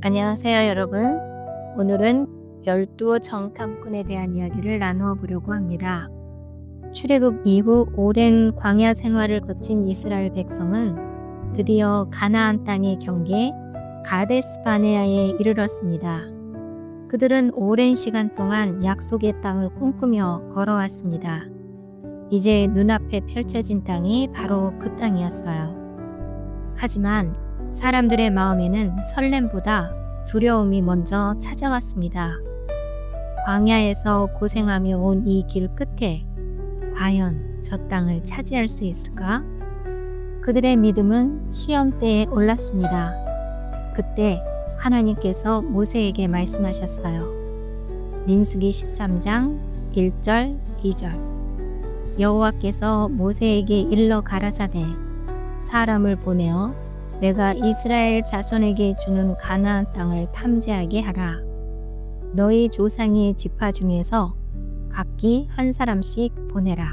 안녕하세요, 여러분. 오늘은 열두 정탐꾼에 대한 이야기를 나누어 보려고 합니다. 출애굽 이후 오랜 광야 생활을 거친 이스라엘 백성은 드디어 가나안 땅의 경계 가데스 바네아에 이르렀습니다. 그들은 오랜 시간 동안 약속의 땅을 꿈꾸며 걸어왔습니다. 이제 눈앞에 펼쳐진 땅이 바로 그 땅이었어요. 하지만 사람들의 마음에는 설렘보다 두려움이 먼저 찾아왔습니다. 광야에서 고생하며 온 이 길 끝에 과연 저 땅을 차지할 수 있을까? 그들의 믿음은 시험대에 올랐습니다. 그때 하나님께서 모세에게 말씀하셨어요. 민수기 13장 1절 2절 여호와께서 모세에게 일러 가라사대 사람을 보내어 내가 이스라엘 자손에게 주는 가나안 땅을 탐지하게 하라. 너희 조상의 지파 중에서 각기 한 사람씩 보내라.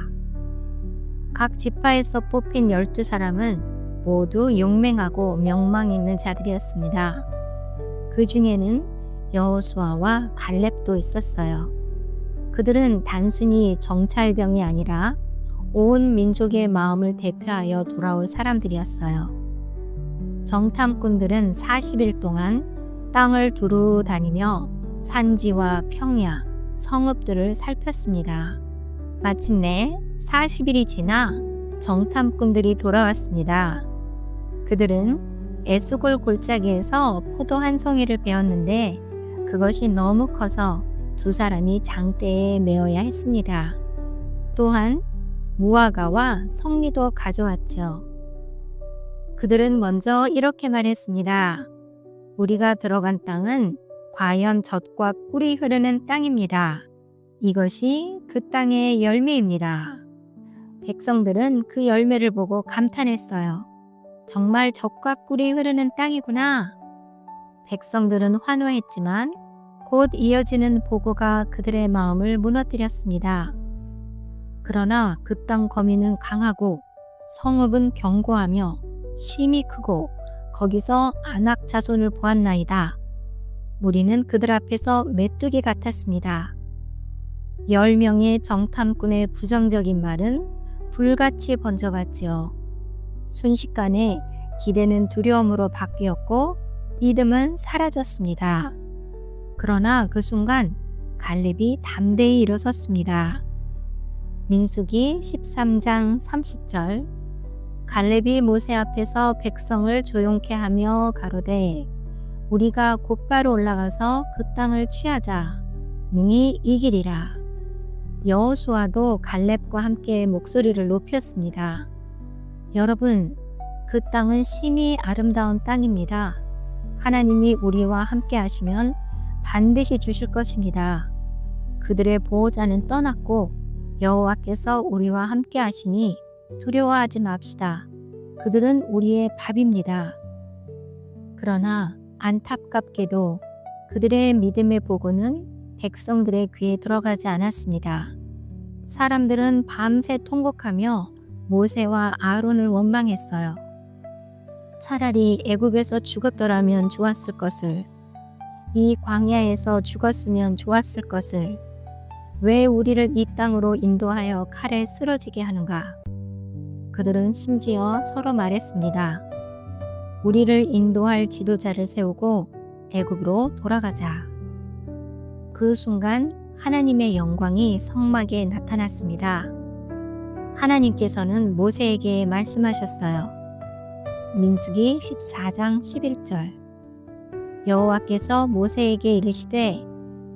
각 지파에서 뽑힌 12사람은 모두 용맹하고 명망 있는 자들이었습니다. 그 중에는 여호수아와 갈렙도 있었어요. 그들은 단순히 정찰병이 아니라 온 민족의 마음을 대표하여 돌아올 사람들이었어요. 정탐꾼들은 40일 동안 땅을 두루 다니며 산지와 평야, 성읍들을 살폈습니다. 마침내 40일이 지나 정탐꾼들이 돌아왔습니다. 그들은 에스골 골짜기에서 포도 한 송이를 베었는데 그것이 너무 커서 두 사람이 장대에 메어야 했습니다. 또한 무화과와 성리도 가져왔죠. 그들은 먼저 이렇게 말했습니다. 우리가 들어간 땅은 과연 젖과 꿀이 흐르는 땅입니다. 이것이 그 땅의 열매입니다. 백성들은 그 열매를 보고 감탄했어요. 정말 젖과 꿀이 흐르는 땅이구나. 백성들은 환호했지만 곧 이어지는 보고가 그들의 마음을 무너뜨렸습니다. 그러나 그 땅 거민은 강하고 성읍은 견고하며 심이 크고 거기서 아낙 자손을 보았나이다. 우리는 그들 앞에서 메뚜기 같았습니다. 10명의 정탐꾼의 부정적인 말은 불같이 번져갔지요. 순식간에 기대는 두려움으로 바뀌었고 믿음은 사라졌습니다. 그러나 그 순간 갈렙이 담대히 일어섰습니다. 민수기 13장 30절 갈렙이 모세 앞에서 백성을 조용케 하며 가로되 우리가 곧바로 올라가서 그 땅을 취하자. 능히 이기리라. 여호수아도 갈렙과 함께 목소리를 높였습니다. 여러분, 그 땅은 심히 아름다운 땅입니다. 하나님이 우리와 함께 하시면 반드시 주실 것입니다. 그들의 보호자는 떠났고 여호와께서 우리와 함께 하시니 두려워하지 맙시다. 그들은 우리의 밥입니다. 그러나 안타깝게도 그들의 믿음의 보고는 백성들의 귀에 들어가지 않았습니다. 사람들은 밤새 통곡하며 모세와 아론을 원망했어요. 차라리 애굽에서 죽었더라면 좋았을 것을, 이 광야에서 죽었으면 좋았을 것을, 왜 우리를 이 땅으로 인도하여 칼에 쓰러지게 하는가? 그들은 심지어 서로 말했습니다. 우리를 인도할 지도자를 세우고 애굽으로 돌아가자. 그 순간 하나님의 영광이 성막에 나타났습니다. 하나님께서는 모세에게 말씀하셨어요. 민수기 14장 11절 여호와께서 모세에게 이르시되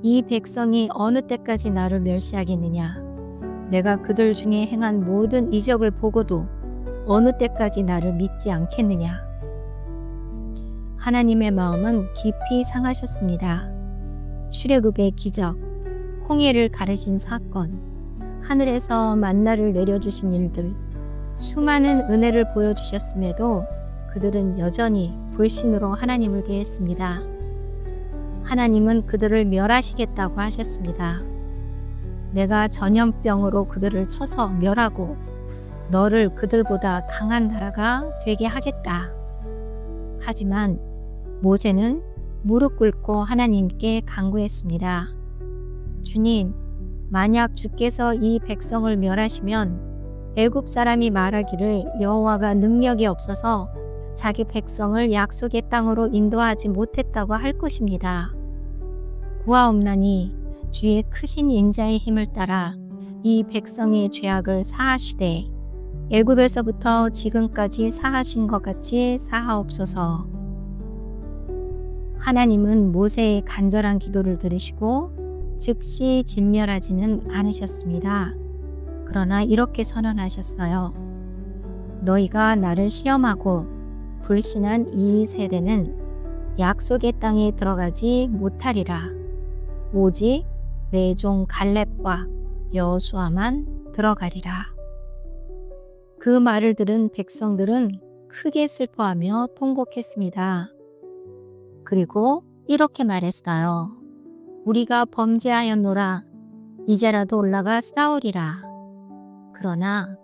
이 백성이 어느 때까지 나를 멸시하겠느냐? 내가 그들 중에 행한 모든 이적을 보고도 어느 때까지 나를 믿지 않겠느냐? 하나님의 마음은 깊이 상하셨습니다. 출애굽의 기적, 홍해를 가르신 사건, 하늘에서 만나를 내려주신 일들, 수많은 은혜를 보여주셨음에도 그들은 여전히 불신으로 하나님을 대했습니다. 하나님은 그들을 멸하시겠다고 하셨습니다. 내가 전염병으로 그들을 쳐서 멸하고 너를 그들보다 강한 나라가 되게 하겠다. 하지만 모세는 무릎 꿇고 하나님께 간구했습니다. 주님, 만약 주께서 이 백성을 멸하시면 애굽 사람이 말하기를 여호와가 능력이 없어서 자기 백성을 약속의 땅으로 인도하지 못했다고 할 것입니다. 구하옵나니 주의 크신 인자의 힘을 따라 이 백성의 죄악을 사하시되 애굽에서부터 지금까지 사하신 것 같이 사하옵소서. 하나님은 모세의 간절한 기도를 들으시고 즉시 진멸하지는 않으셨습니다. 그러나 이렇게 선언하셨어요. 너희가 나를 시험하고 불신한 이 세대는 약속의 땅에 들어가지 못하리라. 오직 내 종 갈렙과 여호수아만 들어가리라. 그 말을 들은 백성들은 크게 슬퍼하며 통곡했습니다. 그리고 이렇게 말했어요. 우리가 범죄하였노라. 이제라도 올라가 싸우리라. 그러나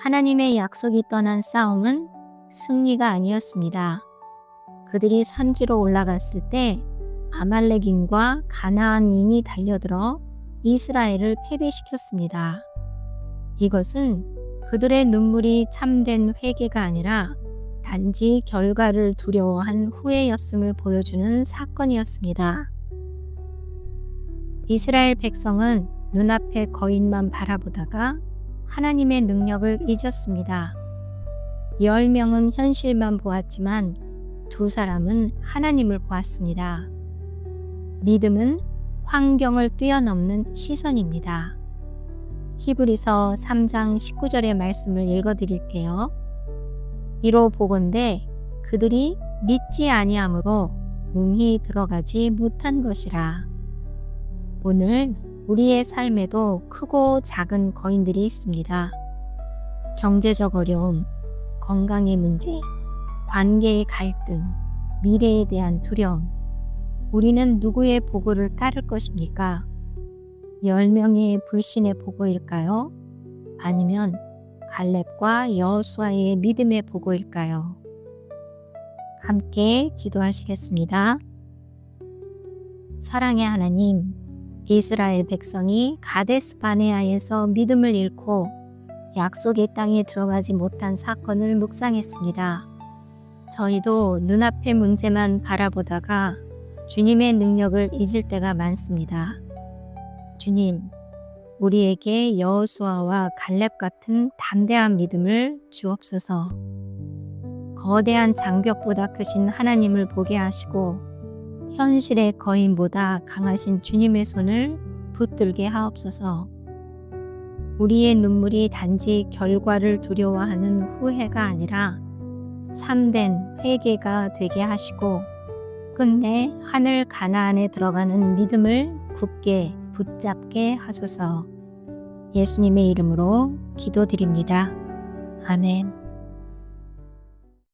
하나님의 약속이 떠난 싸움은 승리가 아니었습니다. 그들이 산지로 올라갔을 때 아말렉인과 가나안인이 달려들어 이스라엘을 패배시켰습니다. 이것은 그들의 눈물이 참된 회개가 아니라 단지 결과를 두려워한 후회였음을 보여주는 사건이었습니다. 이스라엘 백성은 눈앞의 거인만 바라보다가 하나님의 능력을 잊었습니다. 10명은 현실만 보았지만 2사람은 하나님을 보았습니다. 믿음은 환경을 뛰어넘는 시선입니다. 히브리서 3장 19절의 말씀을 읽어드릴게요. 이로 보건대 그들이 믿지 아니함으로 능히 들어가지 못한 것이라. 오늘 우리의 삶에도 크고 작은 거인들이 있습니다. 경제적 어려움, 건강의 문제, 관계의 갈등, 미래에 대한 두려움. 우리는 누구의 보고를 따를 것입니까? 10명의 불신의 보고일까요? 아니면 갈렙과 여호수아의 믿음의 보고일까요? 함께 기도하시겠습니다. 사랑의 하나님, 이스라엘 백성이 가데스 바네아에서 믿음을 잃고 약속의 땅에 들어가지 못한 사건을 묵상했습니다. 저희도 눈앞의 문제만 바라보다가 주님의 능력을 잊을 때가 많습니다. 주님, 우리에게 여호수아와 갈렙 같은 담대한 믿음을 주옵소서. 거대한 장벽보다 크신 하나님을 보게 하시고 현실의 거인보다 강하신 주님의 손을 붙들게 하옵소서. 우리의 눈물이 단지 결과를 두려워하는 후회가 아니라 참된 회개가 되게 하시고 끝내 하늘 가나안에 들어가는 믿음을 굳게 붙잡게 하소서. 예수님의 이름으로 기도드립니다. 아멘.